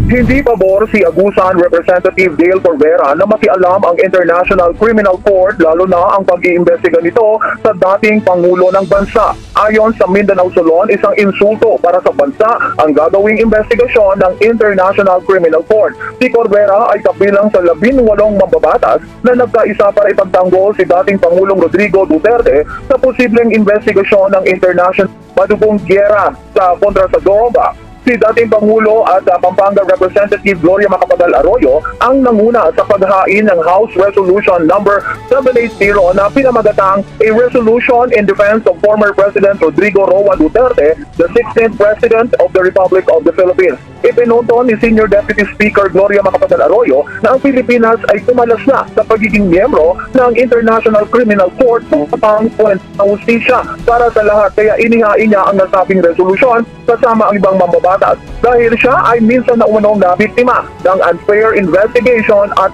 Hindi pabor si Agusan Representative Dale Corvera na makialam ang International Criminal Court lalo na ang pag-iimbestiga nito sa dating Pangulo ng Bansa. Ayon sa Mindanao Solon, isang insulto para sa bansa ang gagawing investigasyon ng International Criminal Court. Si Corvera ay kabilang sa 18 mambabatas na nagkaisa para ipagtanggol si dating Pangulong Rodrigo Duterte sa posibleng investigasyon ng International Madugong Giyera kontra sa Doroba. Si dating Pangulo at Pampanga Representative Gloria Macapagal Arroyo ang nanguna sa paghain ng House Resolution number 780 na pinamagatang A Resolution in Defense of Former President Rodrigo Roa Duterte, the 16th President of the Republic of the Philippines. Ipinunto ni Senior Deputy Speaker Gloria Macapagal Arroyo na ang Pilipinas ay tumalas na sa pagiging miyembro ng International Criminal Court ng pangpuwent na hustisya para sa lahat, kaya inihain niya ang nasabing resolusyon kasama ang ibang mambabatas dahil siya ay minsan na umunong na biktima ng unfair investigation at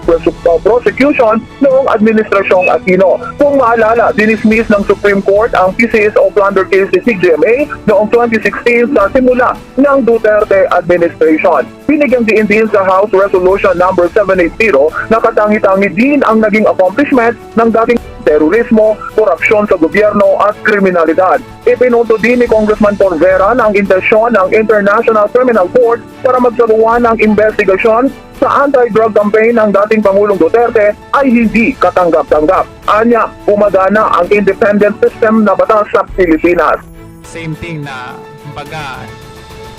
prosecution noong administrasyong Aquino. Kung maalala, dinismiss ng Supreme Court ang PCSO plunder case ni CGMA noong 2016 sa simula ng Duterte administration. Binigyang diin din sa House Resolution number 780 na katangi-tangi din ang naging accomplishment ng dating terorismo, korupsyon sa gobyerno at kriminalidad. Ipinunto din ni Congressman Corvera na ang intensyon ng International Criminal Court para magsaruan ng investigasyon sa anti-drug campaign ng dating Pangulong Duterte ay hindi katanggap-tanggap. Anya, gumagana ang independent system na batas sa Pilipinas. Same thing na baga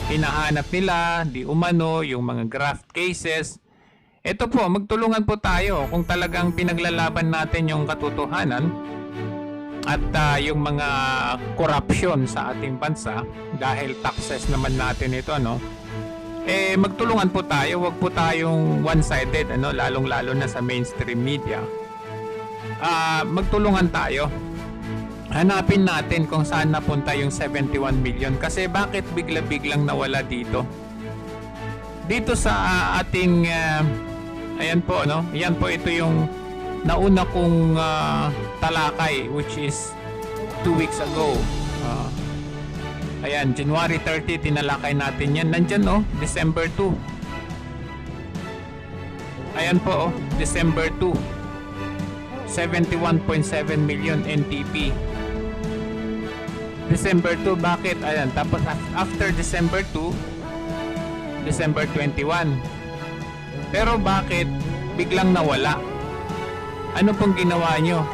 hinahanap nila, di umano, yung mga graft cases. Ito po, magtulungan po tayo kung talagang pinaglalaban natin yung katotohanan at yung mga korupsyon sa ating bansa dahil taxes naman natin ito, ano? Magtulungan po tayo, wag po tayong one-sided, ano, lalong-lalo na sa mainstream media. Magtulungan tayo. Hanapin natin kung saan napunta yung 71 million kasi bakit bigla-biglang nawala dito? Dito sa ating ayan po, no? Yan po, ito yung nauna kong talakay, which is 2 weeks ago. Ayan, January 30, tinalakay natin yan. Nandyan, no? December 2. Ayan po, December 2. 71.7 million NTP. December 2, bakit? Ayan, tapos after December 2, December 21. Pero bakit biglang nawala? Ano pong ginawa nyo?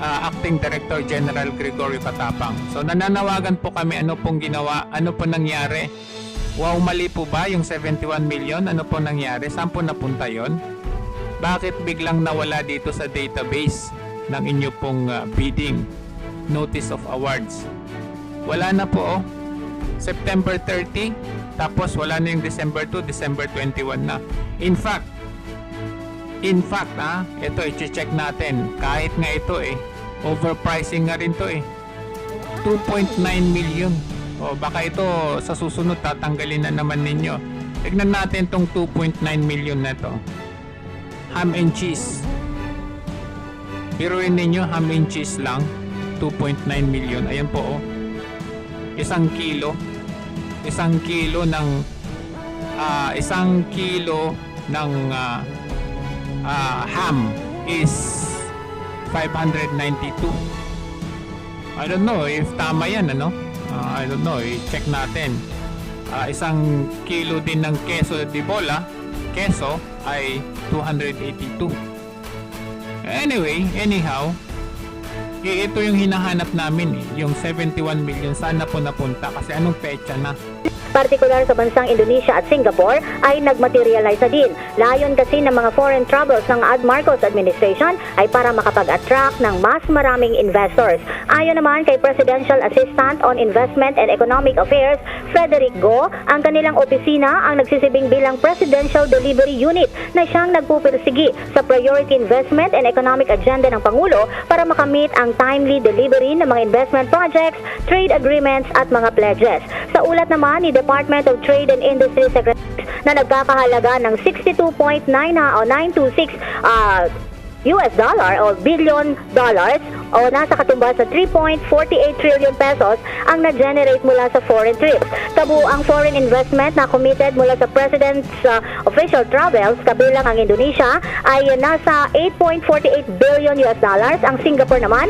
Acting Director General Gregorio Katapang. So nananawagan po kami, ano pong ginawa? Ano pong nangyari? Wow, mali po ba yung 71 million? Ano pong nangyari? Saan po napunta yon? Bakit biglang nawala dito sa database ng inyo pong bidding notice of awards? Wala na po, oh. September 30, tapos wala na yung December 2, December 21 na. In fact, ito i-check natin. Kahit nga ito overpricing nga rin to 2.9 million. O baka ito sa susunod tatanggalin na naman ninyo. Tignan natin tong 2.9 million na to. Ham and cheese. Biruin ninyo, ham and cheese lang. 2.9 million. Ayan po, oh. Isang kilo ng ham is 592. I don't know if tama yan, ano? I don't know, i-check natin. Isang kilo din ng queso de bola, queso ay 282. Anyhow, ito yung hinahanap namin, yung 71 million. Sana po napunta kasi anong petsa na? Partikular sa bansang Indonesia at Singapore ay nagmaterialize na din. Layon kasi ng mga foreign travels ng Ad Marcos administration ay para makapag-attract ng mas maraming investors. Ayon naman kay Presidential Assistant on Investment and Economic Affairs, Frederick Go, ang kanilang opisina ang nagsisibing bilang Presidential Delivery Unit na siyang nagpupirsigi sa priority investment and economic agenda ng Pangulo para makamit ang timely delivery ng mga investment projects, trade agreements at mga pledges. Sa ulat naman ni Department of Trade and Industry Secretary na nagkakahalaga ng 62.926 US dollar o billion dollars o nasa katumbas sa 3.48 trillion pesos ang na-generate mula sa foreign trips. Kabuang foreign investment na committed mula sa President's official travels kabilang ang Indonesia ay nasa 8.48 billion US dollars, ang Singapore naman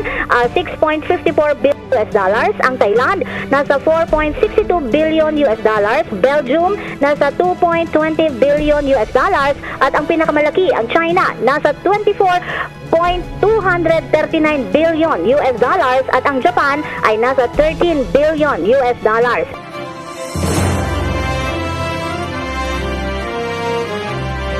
6.54 billion US dollars, ang Thailand nasa 4.62 billion US dollars, Belgium nasa 2.20 billion US dollars at ang pinakamalaki ang China nasa 24.239 billion US dollars at ang Japan ay nasa 13 billion US dollars.